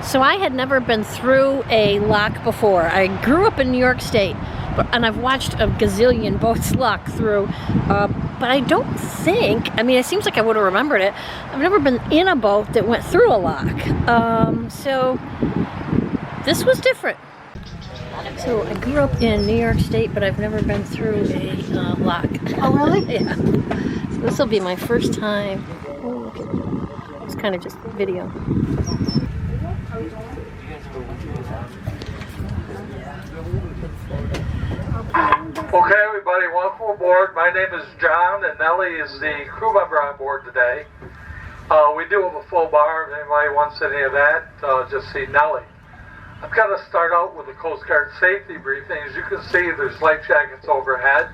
So I had never been through a lock before. I grew up in New York State, and I've watched a gazillion boats lock through, but I don't think, I mean, it seems like I would have remembered it. I've never been in a boat that went through a lock. So this was different. So I grew up in New York State, but I've never been through a lock. Oh, really? Yeah. So this will be my first time. Oh, look at that. It's kind of just video. Okay, everybody, welcome aboard. My name is John, and Nellie is the crew member on board today. We do have a full bar. If anybody wants any of that, just see Nellie. I've got to start out with the Coast Guard safety briefing. As you can see, there's life jackets overhead.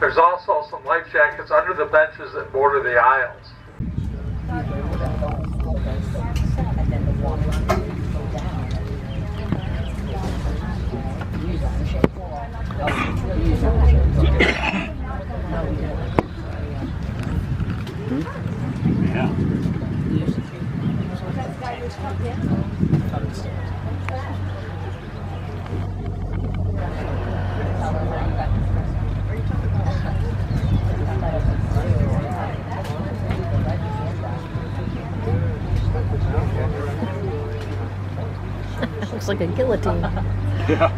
There's also some life jackets under the benches that border the aisles. Yeah. Looks like a guillotine. Yeah.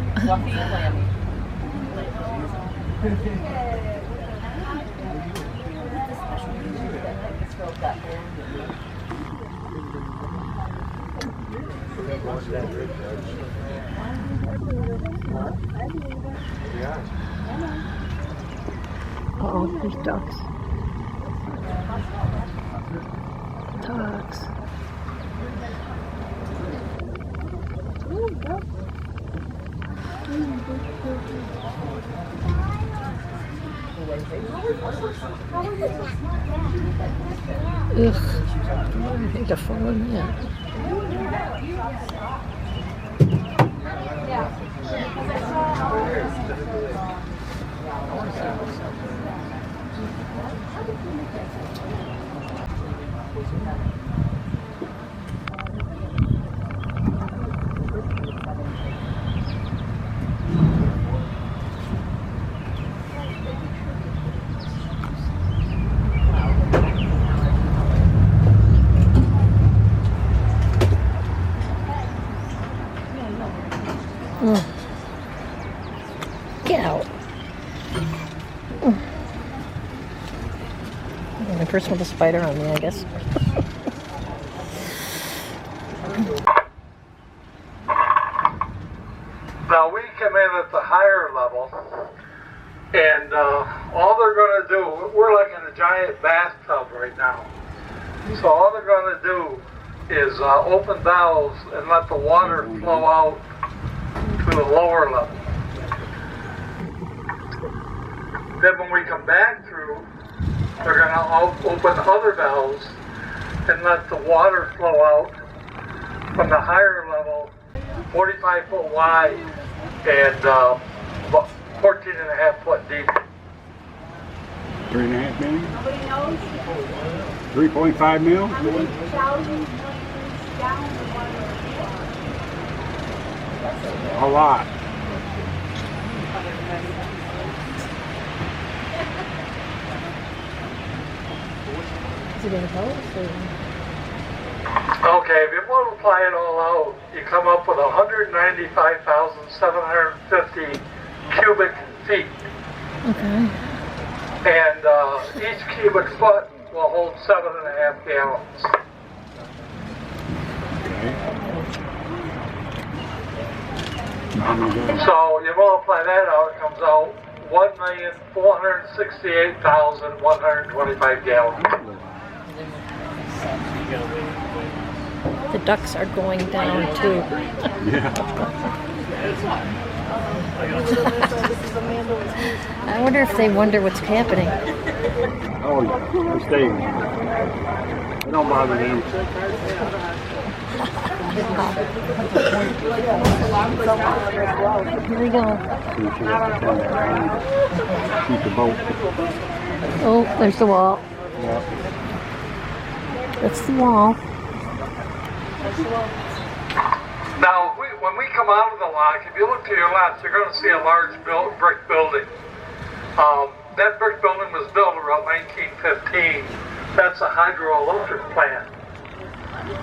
Uh-oh, there's ducks. Ducks. Ugh. I hate to fall in that. Get out. The person with a spider on me, I guess. Now we come in at the higher level, and all they're going to do, we're like in a giant bathtub right now. So all they're going to do is open valves and let the water flow out to the lower level. Then when we come back through, they're going to open other valves and let the water flow out from the higher level, 45 foot wide and 14 and a half foot deep. 3.5 million? 3.5 mil? A lot. Is it in boats or? Okay, if you multiply it all out, you come up with 195,750 cubic feet. Okay. And each cubic foot will hold 7.5 gallons. So you multiply that out, it comes out 1,468,125 gallons. The ducks are going down too. Yeah. I wonder if they wonder what's happening. Oh yeah, they're staying. They don't bother them. Here we go. Keep the boat. Oh, there's the wall. Yeah. That's the wall. Now, when we come out of the lock, if you look to your left, you're going to see a large brick building. That brick building was built around 1915. That's a hydroelectric plant.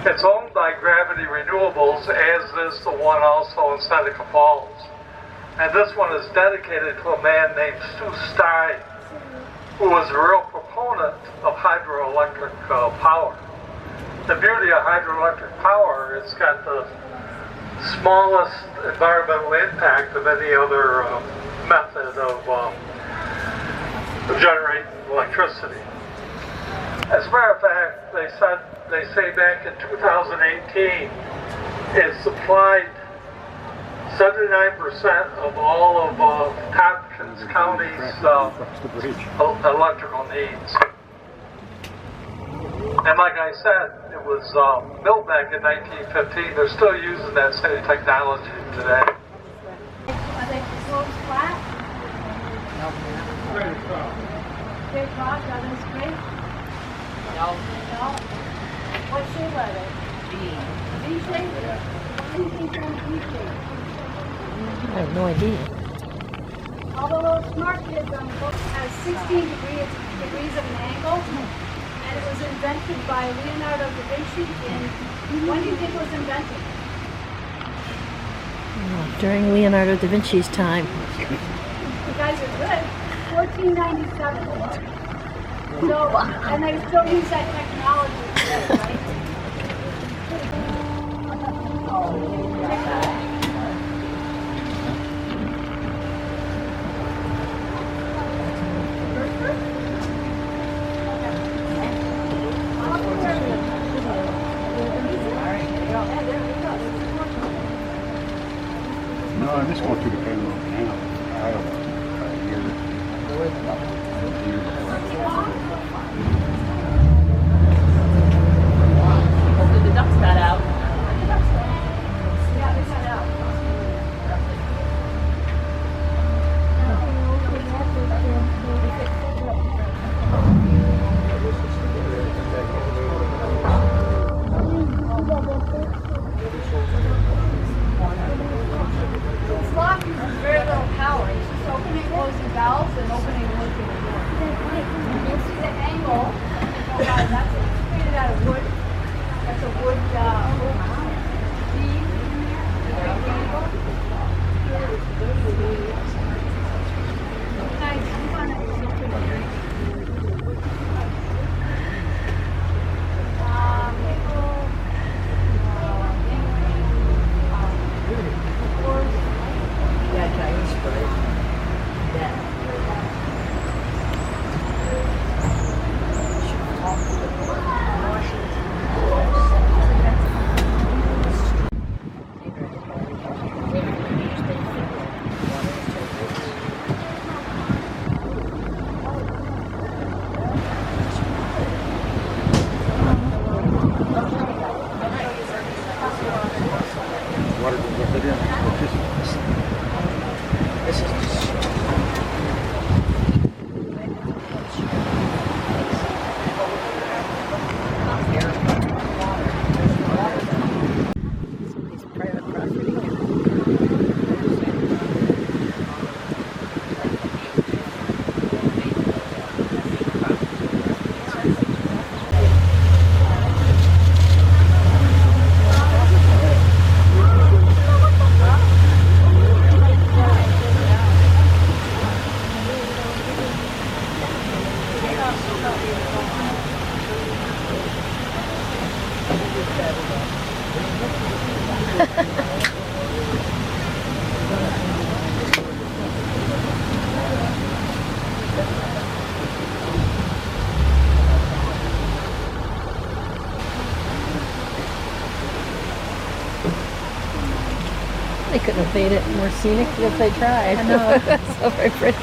It's owned by Gravity Renewables, as is the one also in Seneca Falls. And this one is dedicated to a man named Stu Stein, who was a real proponent of hydroelectric power. The beauty of hydroelectric power, it's got the smallest environmental impact of any other method of generating electricity. As a matter of fact, they say back in 2018, it supplied 79% of all of Tompkins County's electrical needs. And like I said, it was built back in 1915. They're still using that same technology today. Are they closed flat? No. Straight across, are they straight? No. No? What shape are they? V. V shape? What do you think they're V shape? I have no idea. All the little smart kids on the book has 16 degrees of an angle. And it was invented by Leonardo da Vinci when do you think it was invented? During Leonardo da Vinci's time. You guys are good. 1497. So, and they still use that technology today, right? No, I'm just going through the Panama Canal. I have a year. Hopefully the ducks got out. Yeah, they got out. This lock uses very little power. It's just opening and closing valves and opening and closing the door. You'll see the angle. That's created out of wood. That's a wood bead in there. Nice. I'm gonna Yeah, Chinese spray. Yeah. Water goes up in. This is just Somebody's private property. They couldn't have made it more scenic if they tried. I know. So very pretty.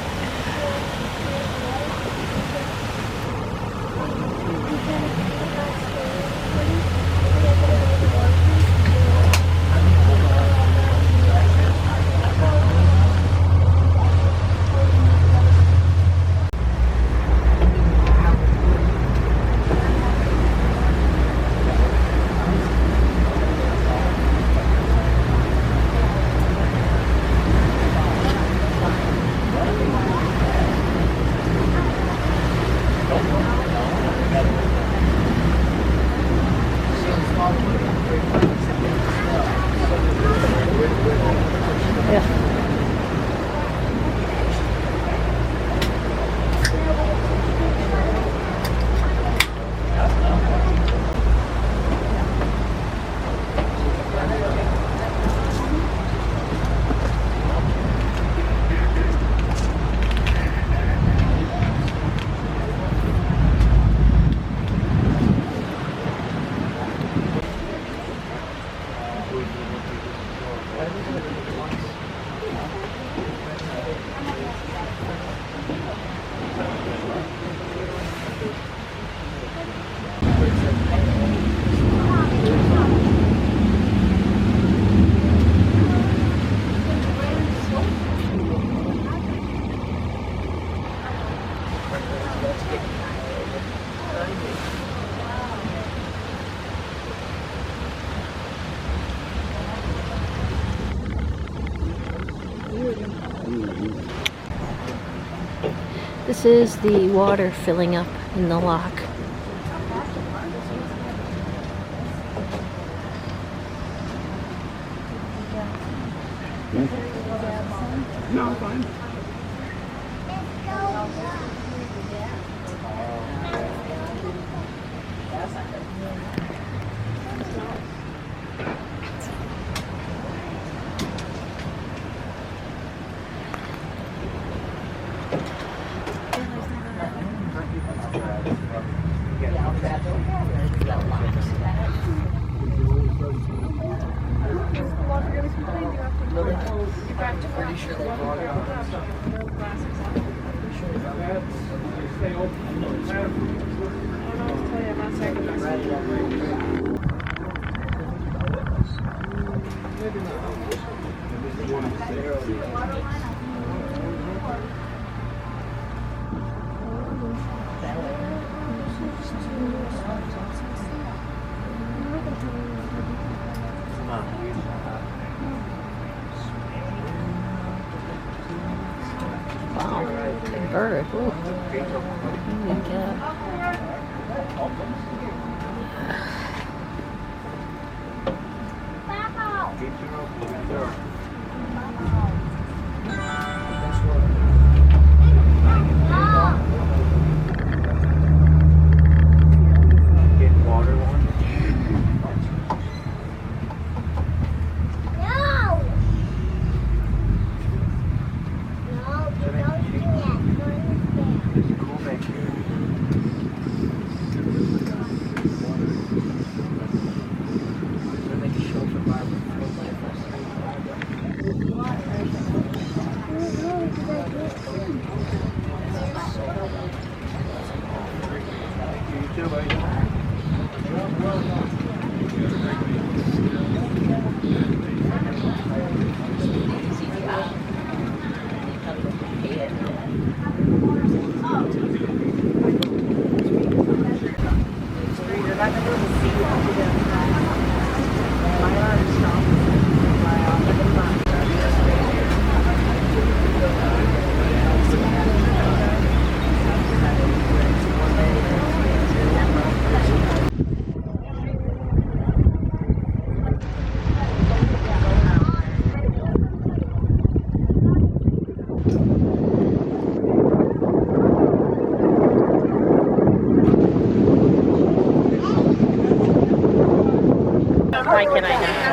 This is the water filling up in the lock. No, I'm fine. Wow, big bird. Ooh. Good cat. Why can I not?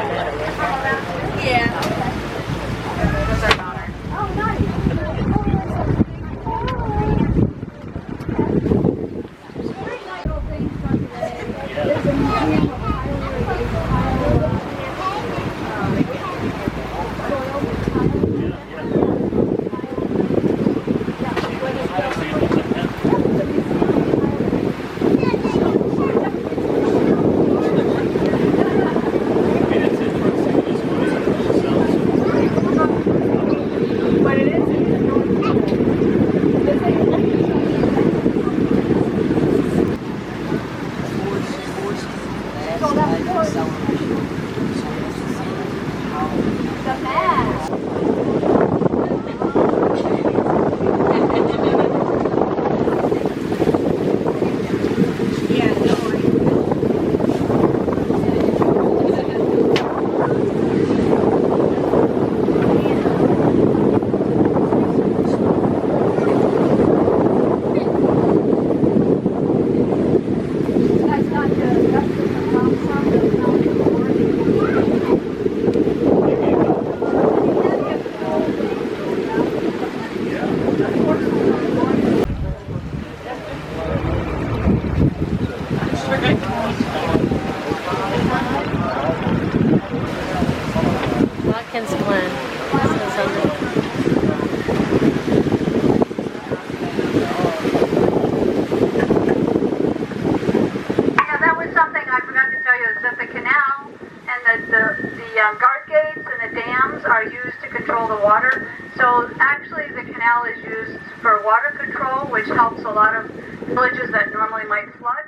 guard gates and the dams are used to control the water. So actually the canal is used for water control, which helps a lot of villages that normally might flood.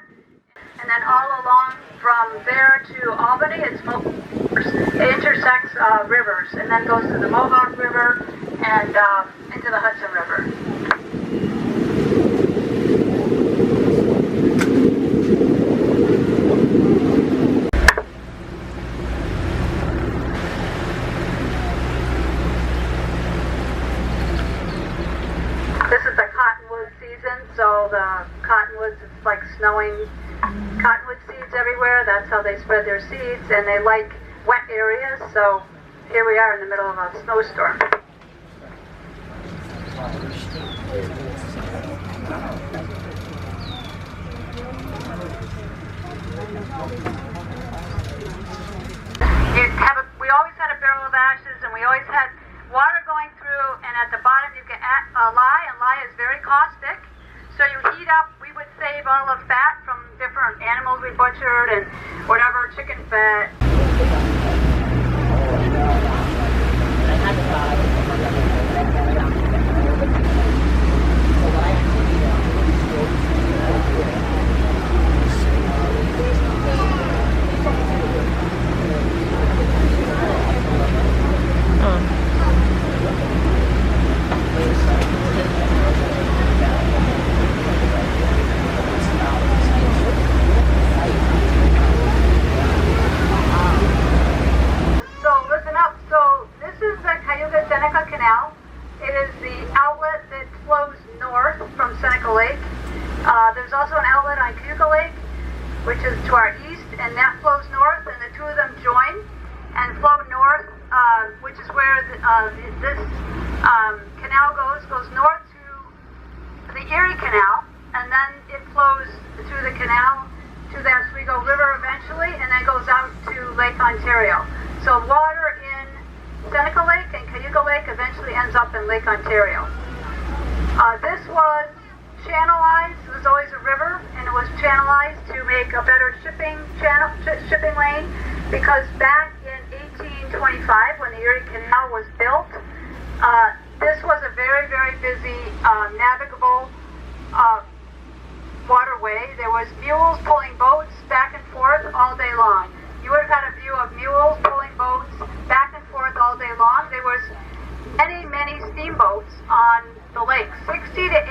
And then all along from there to Albany, it intersects rivers and then goes to the Mohawk River and into the Hudson River. cottonwood seeds everywhere. That's how they spread their seeds, and they like wet areas. So here we are in the middle of a snowstorm. We always had a barrel of ashes, and we always had water going through, and at the bottom you get lye, and lye is very caustic. So you heat up, we would save all the fat from different animals we butchered and whatever, chicken fat. Canal. It is the outlet that flows north from Seneca Lake. There's also an outlet on Cayuga Lake, which is to our east, and that flows north, and the two of them join and flow north, which is where this canal goes north to the Erie Canal, and then it flows through the canal to the Oswego River eventually, and then goes out to Lake Ontario. So water in Seneca Lake and Cayuga Lake eventually ends up in Lake Ontario. This was channelized. It was always a river, and it was channelized to make a better shipping lane, because back in 1825, when the Erie Canal was built, this was a very, very busy navigable waterway. There was mules pulling boats back and forth all day long. You would have had a view of mules pulling boats back and forth all day long. There was many, many steamboats on the lake, 60 to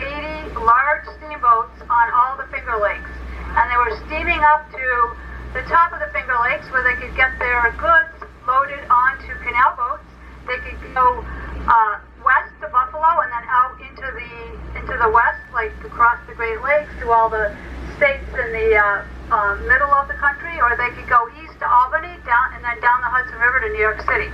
80 large steamboats on all the Finger Lakes. And they were steaming up to the top of the Finger Lakes where they could get their goods loaded onto canal boats. They could go west to Buffalo and then out into the west, like across the Great Lakes to all the states in the middle of the country, or they could go east to Albany, and then down the Hudson River to New York City.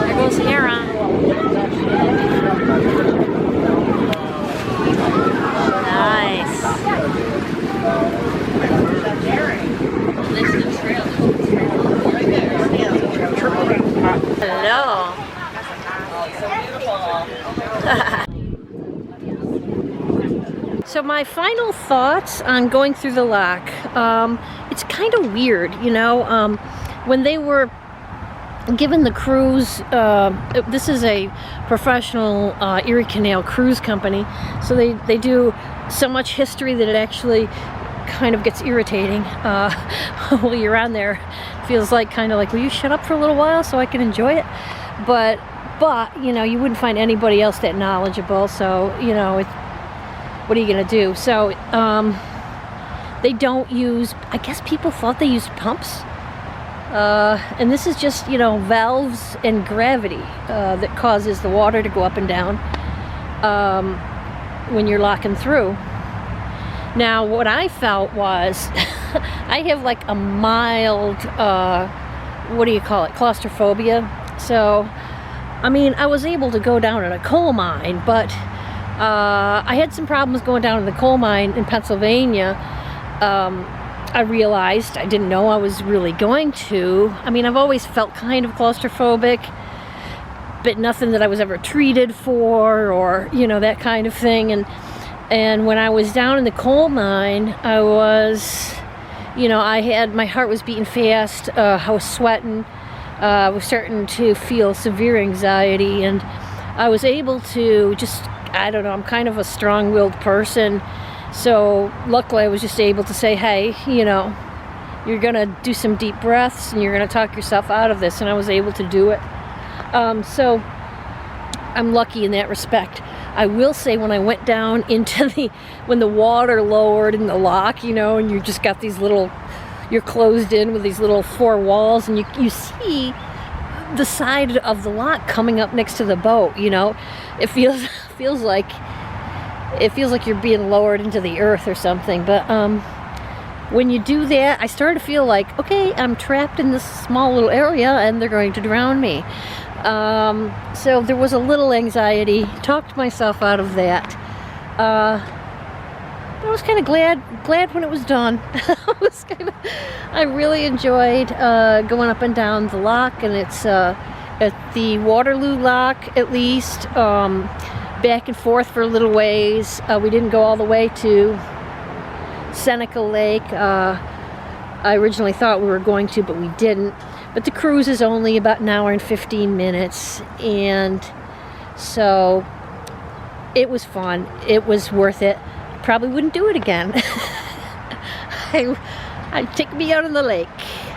There goes Aaron. Nice. This is the trail. Right there. Hello. So my final thoughts on going through the lock. It's kind of weird, you know, when they were given the cruise, this is a professional Erie Canal cruise company, so they do so much history that it actually kind of gets irritating while you're on there. Feels like kind of like, will you shut up for a little while so I can enjoy it? But you know, you wouldn't find anybody else that knowledgeable, so you know, what are you gonna do? So they don't use, I guess people thought they used pumps, and this is just, you know, valves and gravity that causes the water to go up and down when you're locking through. Now what I felt was I have like a mild what do you call it, claustrophobia. So I mean, I was able to go down in a coal mine, but I had some problems going down in the coal mine in Pennsylvania. I realized, I didn't know I was really going to. I mean, I've always felt kind of claustrophobic, but nothing that I was ever treated for, or, you know, that kind of thing. And when I was down in the coal mine, I was, you know, my heart was beating fast, I was sweating, I was starting to feel severe anxiety, and I was able to just, I don't know, I'm kind of a strong-willed person, so luckily I was just able to say, hey, you know, you're gonna do some deep breaths and you're gonna talk yourself out of this, and I was able to do it. So I'm lucky in that respect. I will say, when I went down into when the water lowered in the lock, you know, and you just got these little, you're closed in with these little four walls, and you see the side of the lock coming up next to the boat, you know. It feels like you're being lowered into the earth or something. But when you do that, I started to feel like, okay, I'm trapped in this small little area and they're going to drown me. So there was a little anxiety. Talked myself out of that. I was kind of glad when it was done. I really enjoyed going up and down the lock, and it's at the Waterloo lock at least, back and forth for a little ways. We didn't go all the way to Seneca Lake. I originally thought we were going to, but we didn't. But the cruise is only about an hour and 15 minutes, and so it was fun. It was worth it. Probably wouldn't do it again. I'd take me out on the lake.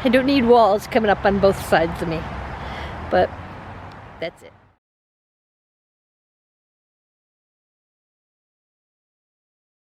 I don't need walls coming up on both sides of me. But that's it.